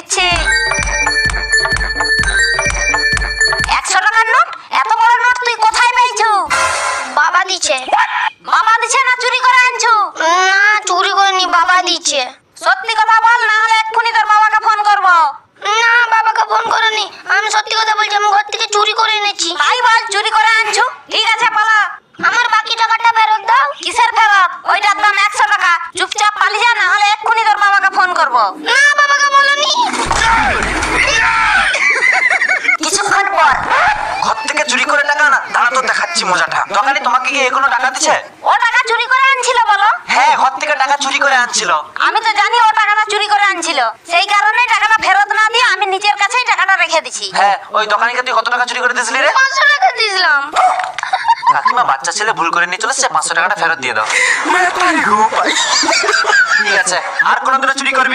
দিচ্ছি। 100 টাকার নোট? এত বড় নোট তুই কোথায় পেয়েছো? বাবা দিচ্ছে। বাবা দিছে না চুরি করে আনছো? না চুরি করিনি, বাবা দিচ্ছে। সত্যি কথা বল, না হলে এক্ষুনি তোর বাবাকে ফোন করব। না বাবাকে ফোন করিনি, আমি সত্যি কথা বলছি, আমি ঘর থেকে চুরি করে এনেছি। তাই বল চুরি করে আনছো? ঠিক আছে পালা। আমার বাকি টাকাটা ফেরত দাও। কিসের ফেরত? ওইটার দাম 100 টাকা। চুপচাপ পালিয়ে যা, না হলে এক্ষুনি তোর বাবাকে ফোন করব। না বাবাকে বলনি। কিছুক্ষণ পর ঘর থেকে চুরি করে টাকা না, দাঁড়া তো দেখাচ্ছি মজাটা। দোকানি তোমাকে কি এখনো টাকা দিচ্ছে? ও টাকা চুরি করে আনছিল বলো? হ্যাঁ, ঘর থেকে টাকা চুরি করে আনছিল। আমি তো জানি ও টাকাটা চুরি করে আনছিল, সেই কারণে টাকাটা ফেরত না দিয়ে আমি নিজের কাছেই টাকাটা রেখে দিছি। হ্যাঁ, ওই দোকানিকে তুই কত টাকা চুরি করে দিয়েছিলি রে? 500 টাকা দিয়েছিলাম। কাকিমা, বাচ্চা ছেলে ভুল করে নিয়ে চলেছে, 500 টাকাটা ফেরত দিয়ে দাও। ঠিক আছে, আর কোনোদিনও চুরি করবি